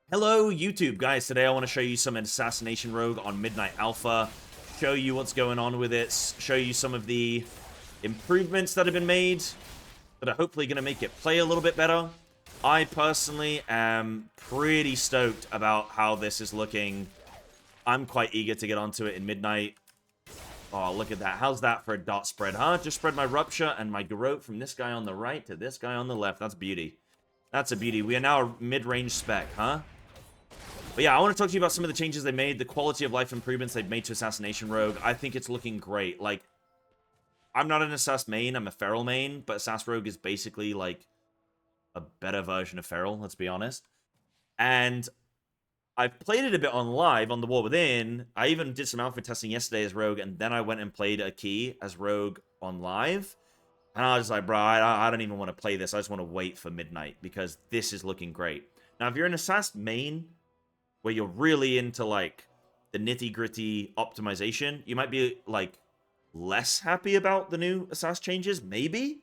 Hello YouTube guys, today I want to show you some Assassination Rogue on Midnight Alpha, show you what's going on with it, show you some of the improvements that have been made that are hopefully going to make it play a little bit better. I personally am pretty stoked about how this is looking. I'm quite eager to get onto it in Midnight. Oh, look at that. How's that for a dot spread, huh? Just spread my Rupture and my Garrote from this guy on the right to this guy on the left. That's beauty. That's a beauty. We are now a mid-range spec, huh? But yeah, I want to talk to you about some of the changes they made, the quality of life improvements they've made to Assassination Rogue. I think it's looking great. Like, I'm not an Assass main, I'm a Feral main, but Assass Rogue is basically, like, a better version of Feral, let's be honest. And I've played it a bit on live, on the War Within. I even did some outfit testing yesterday as Rogue, and then I went and played a key as Rogue on live. And I was like, bro, I don't even want to play this. I just want to wait for midnight, because this is looking great. Now, if you're an Assass main, where you're really into, like, the nitty-gritty optimization, you might be, like, less happy about the new Assass changes, maybe?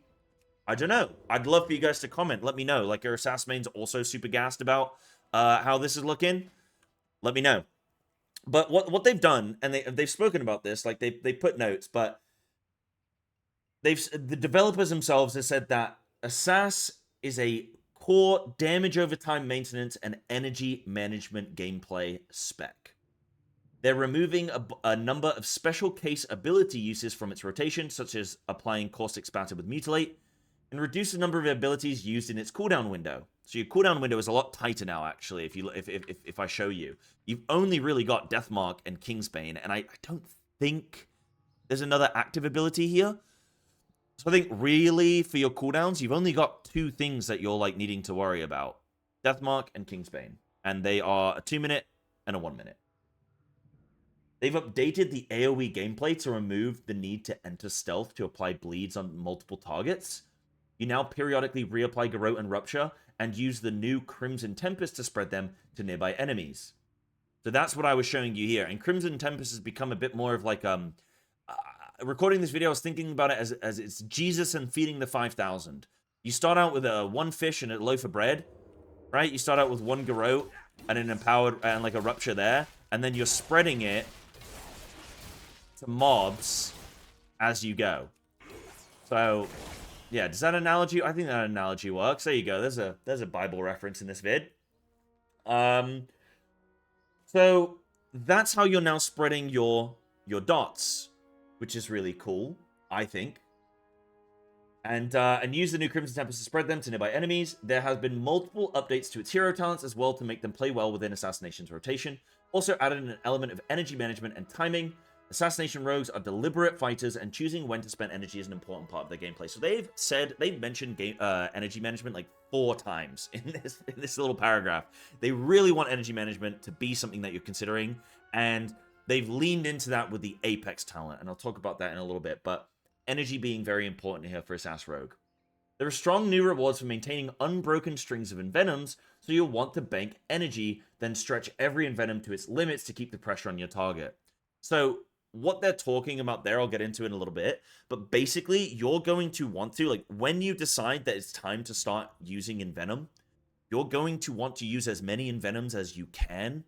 I don't know. I'd love for you guys to comment. Let me know. Like, are Assass mains also super gassed about how this is looking? Let me know. But what they've done, and they've spoken about this, like, they put notes, but the developers themselves have said that Assass is a core damage over time maintenance and energy management gameplay spec. They're removing a number of special case ability uses from its rotation, such as applying Caustic Spatter with Mutilate, and reduce the number of abilities used in its cooldown window. So your cooldown window is a lot tighter now, actually, if I show you. You've only really got Deathmark and Kingsbane, and I don't think there's another active ability here. So I think really for your cooldowns, you've only got two things that you're like needing to worry about. Deathmark and Kingsbane. And they are a 2-minute and a 1-minute. They've updated the AoE gameplay to remove the need to enter stealth to apply bleeds on multiple targets. You now periodically reapply Garrote and Rupture and use the new Crimson Tempest to spread them to nearby enemies. So that's what I was showing you here. And Crimson Tempest has become a bit more of like recording this video, I was thinking about it as it's Jesus and feeding the 5,000. You start out with one fish and a loaf of bread, right? You start out with one Garrote and an empowered and like a Rupture there, and then you're spreading it to mobs as you go. So yeah, does that analogy? I think that analogy works. There you go. There's a Bible reference in this vid. So that's how you're now spreading your dots, which is really cool, I think. And use the new Crimson Tempest to spread them to nearby enemies. There has been multiple updates to its hero talents as well to make them play well within Assassination's rotation. Also added an element of energy management and timing. Assassination Rogues are deliberate fighters, and choosing when to spend energy is an important part of their gameplay. So they've mentioned energy management like 4 times in this little paragraph. They really want energy management to be something that you're considering, and they've leaned into that with the Apex talent, and I'll talk about that in a little bit, but energy being very important here for Assass Rogue. There are strong new rewards for maintaining unbroken strings of Envenoms, so you'll want to bank energy, then stretch every Envenom to its limits to keep the pressure on your target. So what they're talking about there, I'll get into in a little bit, but basically, you're going to want to, like, when you decide that it's time to start using Envenom, you're going to want to use as many Envenoms as you can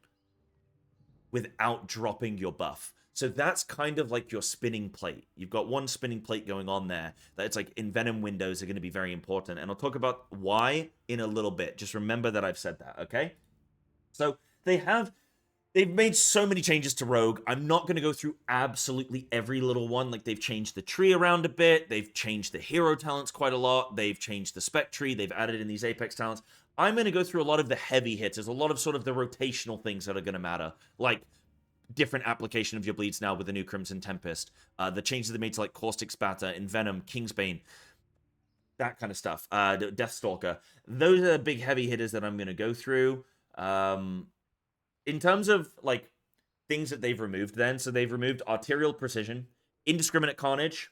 without dropping your buff. So that's kind of like your spinning plate. You've got one spinning plate going on there. That it's like Envenom windows are going to be very important. And I'll talk about why in a little bit. Just remember that I've said that, okay? So they've made so many changes to Rogue. I'm not going to go through absolutely every little one. Like, they've changed the tree around a bit. They've changed the hero talents quite a lot. They've changed the spec tree. They've added in these Apex talents. I'm going to go through a lot of the heavy hitters, a lot of sort of the rotational things that are going to matter. Like, different application of your bleeds now with the new Crimson Tempest. The changes they made to, like, Caustic Spatter, Envenom, Kingsbane, that kind of stuff. Deathstalker. Those are the big heavy hitters that I'm going to go through. In terms of, like, things that they've removed then, so they've removed Arterial Precision, Indiscriminate Carnage,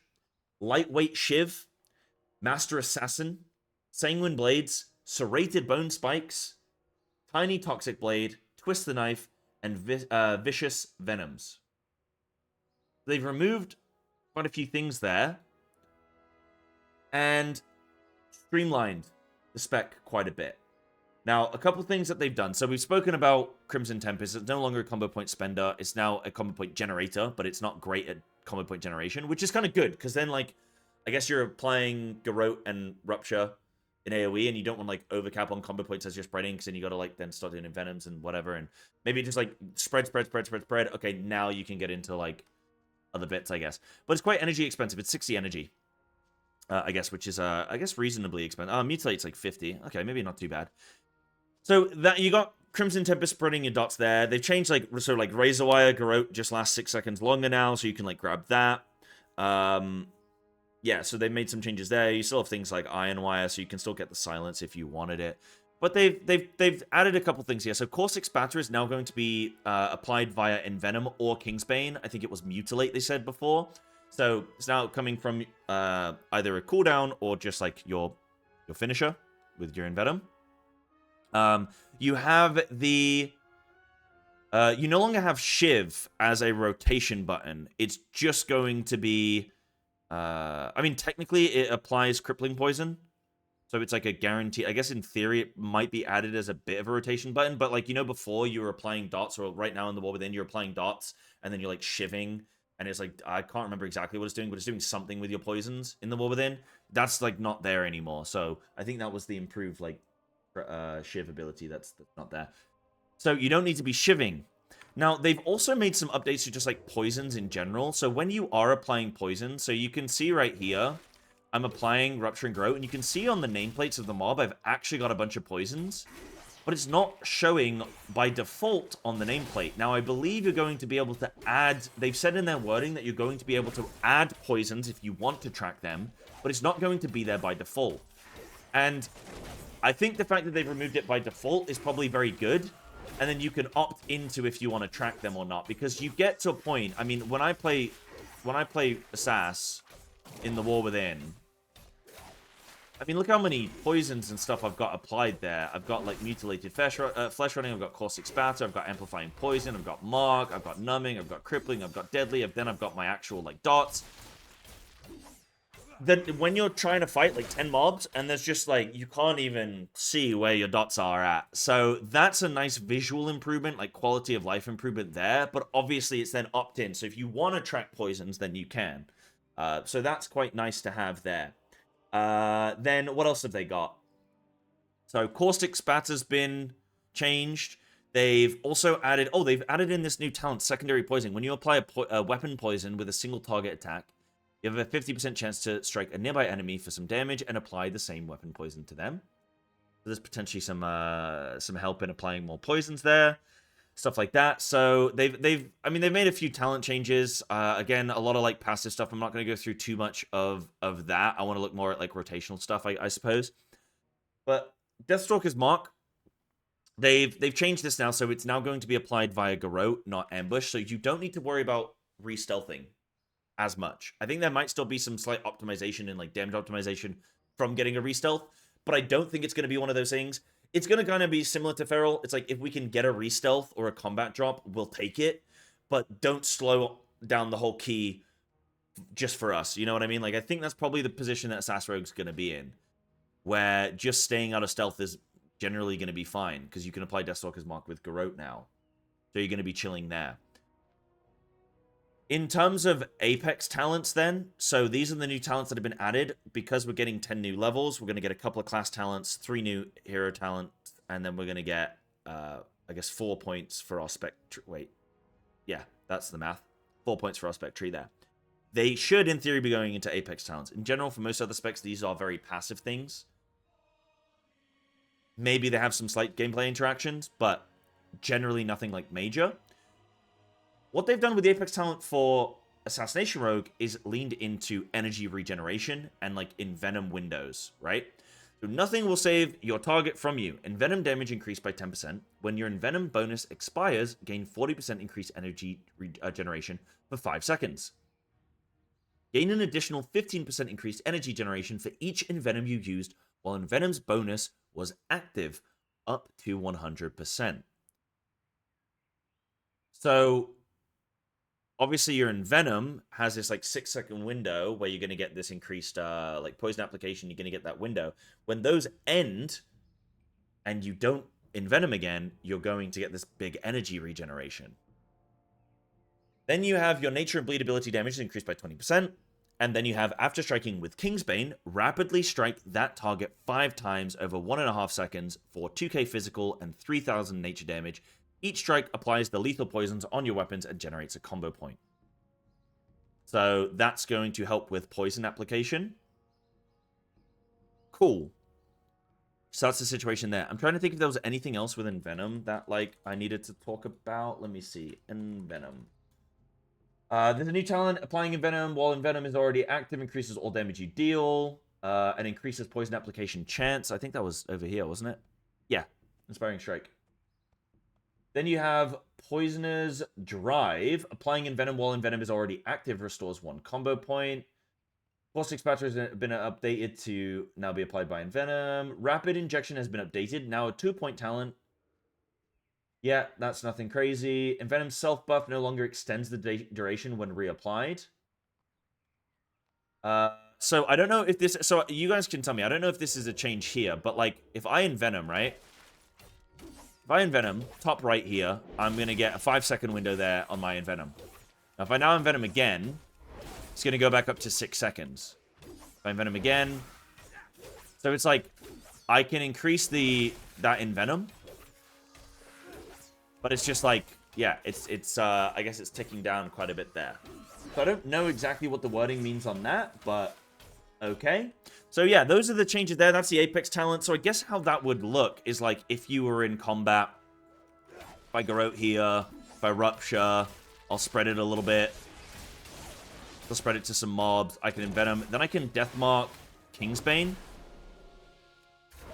Lightweight Shiv, Master Assassin, Sanguine Blades, Serrated Bone Spikes, Tiny Toxic Blade, Twist the Knife, and Vicious Venoms. They've removed quite a few things there, and streamlined the spec quite a bit. Now, a couple things that they've done. So we've spoken about Crimson Tempest. It's no longer a combo point spender. It's now a combo point generator, but it's not great at combo point generation, which is kind of good, because then, like, I guess you're applying Garrote and Rupture in AoE, and you don't want, like, overcap on combo points as you're spreading, because then you got to, like, then start doing Envenoms and whatever, and maybe just, like, spread. Okay, now you can get into, like, other bits, I guess. But it's quite energy expensive. It's 60 energy, I guess, which is, I guess, reasonably expensive. Mutilate's, like, 50. Okay, maybe not too bad. So that you got Crimson Tempest spreading your dots there. They've changed, like, sort of like Razor Wire. Garrote just lasts 6 seconds longer now, so you can, like, grab that. Yeah, so they've made some changes there. You still have things like Iron Wire, so you can still get the silence if you wanted it. But they've added a couple things here. So Caustic Spatter is now going to be applied via Envenom or Kingsbane. I think it was Mutilate, they said before. So it's now coming from either a cooldown or just, like, your finisher with your Envenom. You have the... you no longer have Shiv as a rotation button. It's just going to be... I mean, technically, it applies Crippling Poison. So it's like a guarantee. I guess in theory, it might be added as a bit of a rotation button. But, like, you know, before you were applying dots, or right now in the War Within, you're applying dots, and then you're, like, shiving. And it's like, I can't remember exactly what it's doing, but it's doing something with your poisons in the War Within. That's, like, not there anymore. So I think that was the improved, like, Shiv ability that's not there. So you don't need to be shiving. Now, they've also made some updates to just, like, poisons in general. So when you are applying poison, so you can see right here, I'm applying Rupture and Garrote, and you can see on the nameplates of the mob, I've actually got a bunch of poisons, but it's not showing by default on the nameplate. Now, I believe you're going to be able to add, they've said in their wording that you're going to be able to add poisons if you want to track them, but it's not going to be there by default. And I think the fact that they've removed it by default is probably very good. And then you can opt into if you want to track them or not. Because you get to a point, I mean, when I play Assass in the War Within, I mean, look how many poisons and stuff I've got applied there. I've got, like, Mutilated Flesh Running, I've got Caustic Spatter, I've got Amplifying Poison, I've got Mark, I've got Numbing, I've got Crippling, I've got Deadly, then I've got my actual, like, dots. Then when you're trying to fight, like, 10 mobs, and there's just, like, you can't even see where your dots are at. So that's a nice visual improvement, like, quality of life improvement there. But obviously, it's then opt-in. So if you want to track poisons, then you can. So that's quite nice to have there. Then what else have they got? So Caustic Spatter's been changed. They've also added... Oh, they've added in this new talent, Secondary Poisoning. When you apply a weapon poison with a single target attack, you have a 50% chance to strike a nearby enemy for some damage and apply the same weapon poison to them. So there's potentially some help in applying more poisons there, stuff like that. So they've made a few talent changes. Again, a lot of, like, passive stuff. I'm not going to go through too much of that. I want to look more at, like, rotational stuff, I suppose. But Deathstalker's Mark, they've changed this now, so it's now going to be applied via Garrote, not Ambush. So you don't need to worry about re-stealthing as much. I think there might still be some slight optimization and, like, damage optimization from getting a re-stealth, but I don't think it's going to be one of those things. It's going to kind of be similar to Feral. It's like, if we can get a re-stealth or a combat drop, we'll take it, but don't slow down the whole key just for us. You know what I mean? Like, I think that's probably the position that Assassin Rogue's going to be in, where just staying out of stealth is generally going to be fine, because you can apply Deathstalker's Mark with Garrote now. So you're going to be chilling there. In terms of Apex talents then, so these are the new talents that have been added. Because we're getting 10 new levels, we're going to get a couple of class talents, 3 new hero talents, and then we're going to get, I guess, 4 points for our spec... Wait. Yeah, that's the math. 4 points for our spec tree there. They should, in theory, be going into Apex talents. In general, for most other specs, these are very passive things. Maybe they have some slight gameplay interactions, but generally nothing, like, major. What they've done with the Apex talent for Assassination Rogue is leaned into energy regeneration and, like, Envenom windows, right? So nothing will save your target from you. Envenom damage increased by 10%. When your Envenom bonus expires, gain 40% increased energy regeneration for 5 seconds. Gain an additional 15% increased energy generation for each Envenom you used while Envenom's bonus was active, up to 100%. So obviously, your Envenom has this, like, 6-second window where you're going to get this increased, like, poison application. You're going to get that window. When those end, and you don't envenom again, you're going to get this big energy regeneration. Then you have your nature and bleed ability damage is increased by 20%. And then you have, after striking with Kingsbane, rapidly strike that target 5 times over 1.5 seconds for 2k physical and 3000 nature damage. Each strike applies the lethal poisons on your weapons and generates a combo point. So that's going to help with poison application. Cool. So that's the situation there. I'm trying to think if there was anything else within Venom that, like, I needed to talk about. Let me see. Envenom. There's a new talent. Applying Envenom while Envenom is already active increases all damage you deal. And increases poison application chance. I think that was over here, wasn't it? Yeah. Inspiring Strike. Then you have Poisoner's Drive. Applying Envenom while Envenom is already active restores 1 combo point. Caustic Spatter has been updated to now be applied by Envenom. Rapid Injection has been updated. Now a 2-point talent. Yeah, that's nothing crazy. Envenom's self-buff no longer extends the duration when reapplied. So I don't know if this... So you guys can tell me. I don't know if this is a change here, but, like, if I Envenom, right? If I Envenom, top right here, I'm going to get a 5-second window there on my Envenom. Now, if I now Envenom again, it's going to go back up to 6 seconds. If I Envenom again... So it's like, I can increase that Envenom. But it's just like, yeah, it's I guess it's ticking down quite a bit there. So I don't know exactly what the wording means on that, but okay. So yeah, those are the changes there. That's the Apex talent. So I guess how that would look is like if you were in combat. If I go out here, if I rupture, I'll spread it a little bit. I'll spread it to some mobs. I can Envenom. Then I can Deathmark Kingsbane.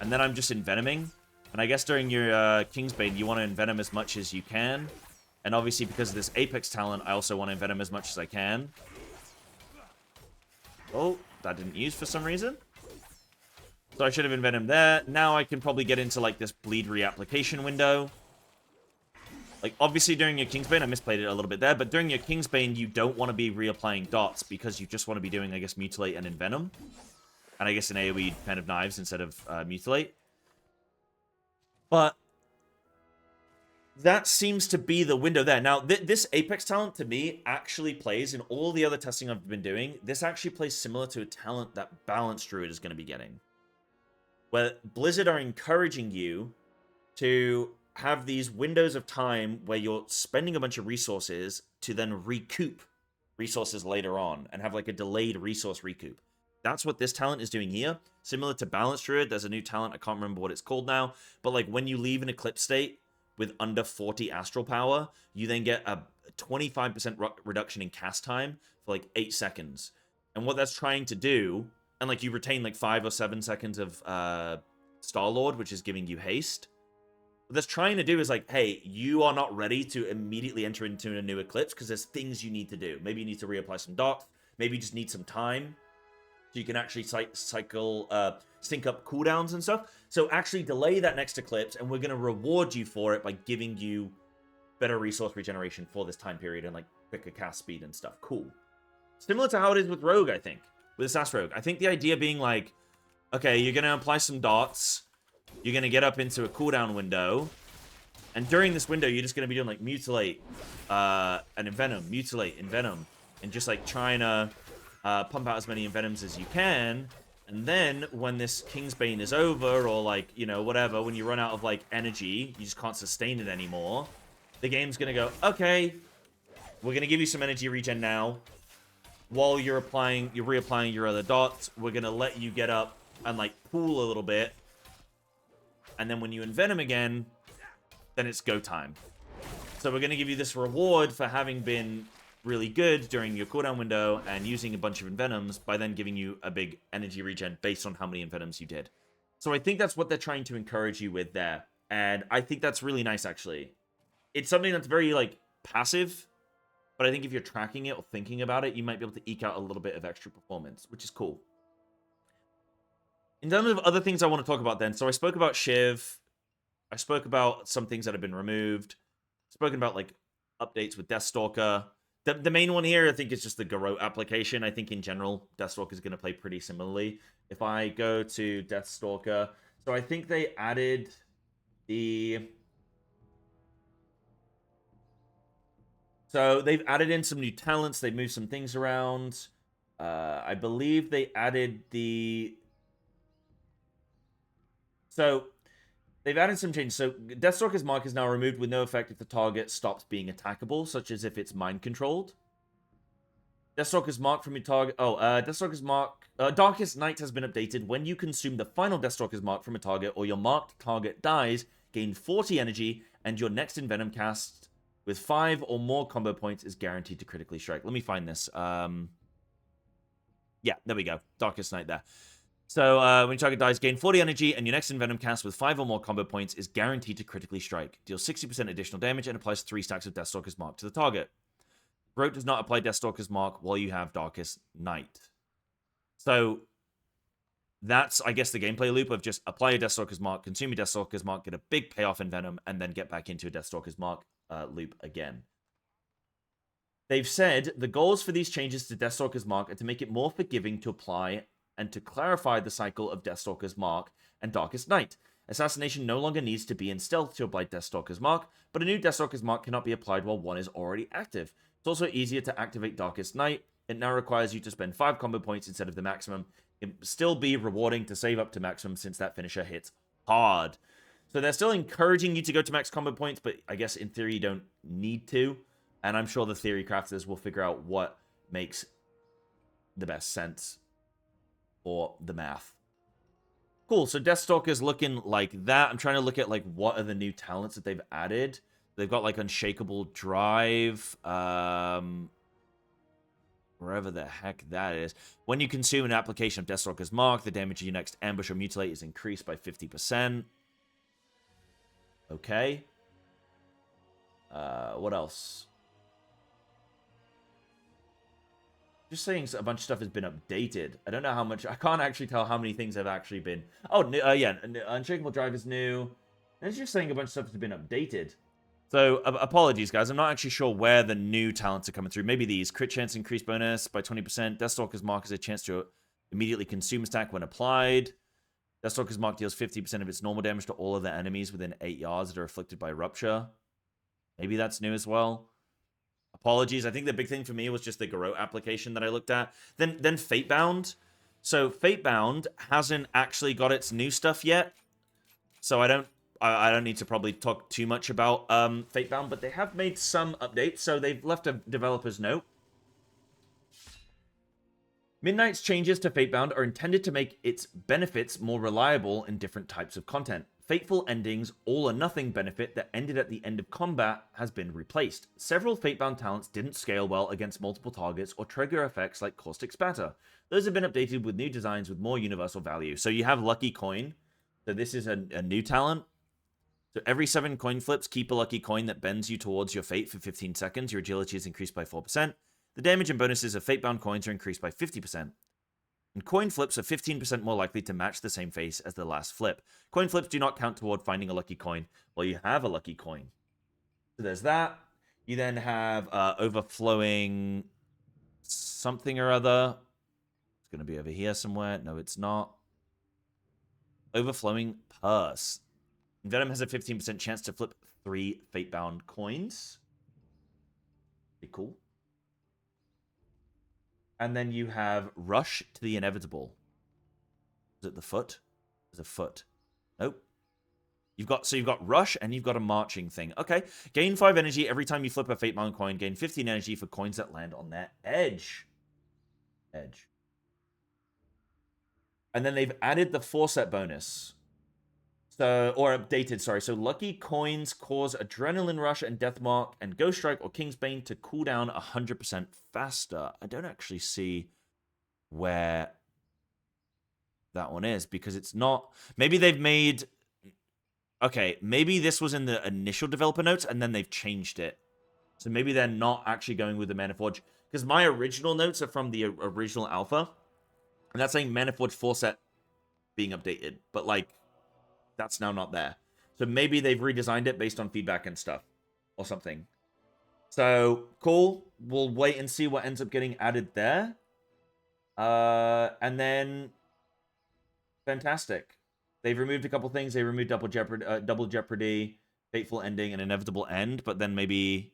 And then I'm just Envenoming. And I guess during your Kingsbane, you want to Envenom as much as you can. And obviously, because of this Apex talent, I also want to Envenom as much as I can. Oh, that didn't use for some reason. So I should have Envenomed there. Now I can probably get into, like, this bleed reapplication window. Like, obviously, during your Kingsbane, I misplayed it a little bit there. But during your Kingsbane, you don't want to be reapplying dots because you just want to be doing, I guess, Mutilate and Envenom. And I guess an AoE kind of knives instead of Mutilate. But that seems to be the window there. Now, this Apex talent, to me, actually plays, in all the other testing I've been doing, this actually plays similar to a talent that Balanced Druid is going to be getting. Where Blizzard are encouraging you to have these windows of time where you're spending a bunch of resources to then recoup resources later on, and have like a delayed resource recoup. That's what this talent is doing here. Similar to Balanced Druid, there's a new talent, I can't remember what it's called now, but like when you leave an Eclipse state with under 40 Astral Power, you then get a 25% reduction in cast time for like 8 seconds. And what that's trying to do, and like you retain like 5 or 7 seconds of Star-Lord, which is giving you haste. What that's trying to do is like, hey, you are not ready to immediately enter into a new Eclipse because there's things you need to do. Maybe you need to reapply some dots. Maybe you just need some time. So you can actually sync up cooldowns and stuff. So actually delay that next Eclipse, and we're going to reward you for it by giving you better resource regeneration for this time period and like quicker cast speed and stuff. Cool. Similar to how it is with Rogue, I think. With Assassination Rogue. I think the idea being like, okay, you're going to apply some dots. You're going to get up into a cooldown window. And during this window, you're just going to be doing like Mutilate and Envenom. Mutilate, Envenom. And just like trying to... pump out as many Envenoms as you can, and then when this Kingsbane is over, or like, you know, whatever, when you run out of like energy, you just can't sustain it anymore, the game's gonna go, okay, we're gonna give you some energy regen now, while you're reapplying your other dots, we're gonna let you get up and like pool a little bit, and then when you Envenom again, then it's go time. So we're gonna give you this reward for having been really good during your cooldown window and using a bunch of Envenoms by then giving you a big energy regen based on how many Envenoms you did. So I think that's what they're trying to encourage you with there. And I think that's really nice, actually. It's something that's very, like, passive. But I think if you're tracking it or thinking about it, you might be able to eke out a little bit of extra performance, which is cool. In terms of other things I want to talk about then, so I spoke about Shiv. I spoke about some things that have been removed. Spoken about, like, updates with Deathstalker. The main one here, I think, is just the Garrote application. I think, in general, Deathstalker is going to play pretty similarly. If I go to Deathstalker... So I think they added... So they've added in some new talents. They've moved some things around. I believe they added the... So they've added some changes. So Deathstalker's Mark is now removed with no effect if the target stops being attackable, such as if it's mind-controlled. Deathstalker's Mark from your target... Deathstalker's Mark... Darkest Night has been updated. When you consume the final Deathstalker's Mark from a target or your marked target dies, gain 40 energy, and your next Envenom cast with 5 or more combo points is guaranteed to critically strike. Let me find this. Yeah, there we go. Darkest Night there. So when your target dies, gain 40 energy, and your next Envenom cast with 5 or more combo points is guaranteed to critically strike. Deal 60% additional damage and applies 3 stacks of Deathstalker's Mark to the target. Rogue does not apply Deathstalker's Mark while you have Darkest Night. So that's, I guess, the gameplay loop of just apply your Deathstalker's Mark, consume your Deathstalker's Mark, get a big payoff in Venom, and then get back into a Deathstalker's Mark loop again. They've said the goals for these changes to Deathstalker's Mark are to make it more forgiving to apply and to clarify the cycle of Deathstalker's Mark and Darkest Night. Assassination no longer needs to be in stealth to apply Deathstalker's Mark, but a new Deathstalker's Mark cannot be applied while one is already active. It's also easier to activate Darkest Night. It now requires you to spend 5 combo points instead of the maximum. It will still be rewarding to save up to maximum since that finisher hits hard. So they're still encouraging you to go to max combo points, but I guess in theory you don't need to. And I'm sure the theory crafters will figure out what makes the best sense for the math. Cool, so Deathstalker's looking like that. I'm trying to look at, like, what are the new talents that they've added. They've got, like, Unshakable Drive, wherever the heck that is. When you consume an application of Deathstalker's Mark, the damage of your next ambush or mutilate is increased by 50%. Okay. What else? Just saying a bunch of stuff has been updated. I don't know how much... I can't actually tell how many things have actually been... Oh, yeah. Unshakable Drive is new. And it's just saying a bunch of stuff has been updated. So, apologies, guys. I'm not actually sure where the new talents are coming through. Maybe these. Crit chance increased bonus by 20%. Deathstalker's Mark has a chance to immediately consume a stack when applied. Deathstalker's Mark deals 50% of its normal damage to all of the enemies within 8 yards that are afflicted by Rupture. Maybe that's new as well. Apologies. I think the big thing for me was just the Garrote application that I looked at. Then Fatebound. So Fatebound hasn't actually got its new stuff yet. So I don't need to probably talk too much about Fatebound, but they have made some updates. So they've left a developer's note. Midnight's changes to Fatebound are intended to make its benefits more reliable in different types of content. Fateful Ending's all-or-nothing benefit that ended at the end of combat has been replaced. Several Fatebound talents didn't scale well against multiple targets or trigger effects like Caustic Spatter. Those have been updated with new designs with more universal value. So you have Lucky Coin. So this is a new talent. So every 7 coin flips, keep a lucky coin that bends you towards your fate for 15 seconds. Your agility is increased by 4%. The damage and bonuses of Fatebound coins are increased by 50%. And coin flips are 15% more likely to match the same face as the last flip. Coin flips do not count toward finding a lucky coin while you have a lucky coin. So there's that. You then have overflowing something or other. It's going to be over here somewhere. No, it's not. Overflowing purse. Venom has a 15% chance to flip 3 Fatebound coins. Pretty cool. And then you have Rush to the Inevitable. Is it the foot? There's a foot. Nope. You've got Rush and you've got a marching thing. Okay. Gain 5 energy every time you flip a Fatebound coin. Gain 15 energy for coins that land on their edge. And then they've added the 4-set bonus. Or updated, sorry. So lucky coins cause Adrenaline Rush and Deathmark and Ghost Strike or Kingsbane to cool down 100% faster. I don't actually see where that one is because it's not... Maybe they've made... Okay, maybe this was in the initial developer notes and then they've changed it. So maybe they're not actually going with the Mana Forge. Because my original notes are from the original alpha. And that's saying Mana Forge 4-set being updated. But like... That's now not there. So maybe they've redesigned it based on feedback and stuff. Or something. So, cool. We'll wait and see what ends up getting added there. And then... Fantastic. They've removed a couple things. They removed double jeopardy, fateful ending, and inevitable end. But then maybe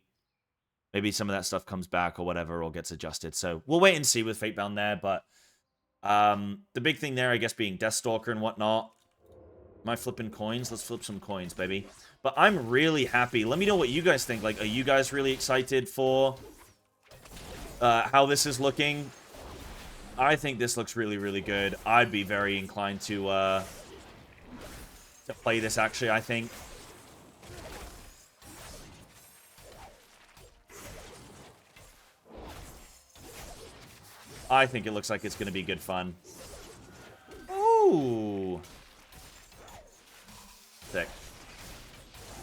some of that stuff comes back or whatever, or gets adjusted. So we'll wait and see with Fatebound there. But the big thing there, I guess, being Deathstalker and whatnot. Am I flipping coins? Let's flip some coins, baby. But I'm really happy. Let me know what you guys think. Like, are you guys really excited for how this is looking? I think this looks really, really good. I'd be very inclined to play this, actually, I think. I think it looks like it's going to be good fun. Ooh. Sick.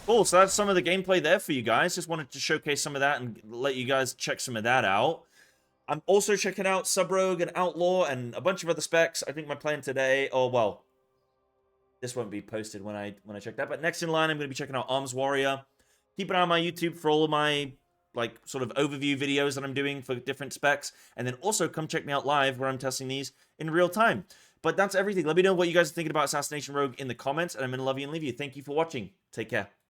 Cool, so that's some of the gameplay there for you guys. Just wanted to showcase some of that and let you guys check some of that out. I'm also checking out Sub-Rogue and Outlaw and a bunch of other specs. I think my plan today, oh, well, this won't be posted when I check that, but next in line, I'm going to be checking out Arms Warrior. Keep an eye on my YouTube for all of my, like, sort of overview videos that I'm doing for different specs. And then also come check me out live where I'm testing these in real time. But that's everything. Let me know what you guys are thinking about Assassination Rogue in the comments, and I'm going to love you and leave you. Thank you for watching. Take care.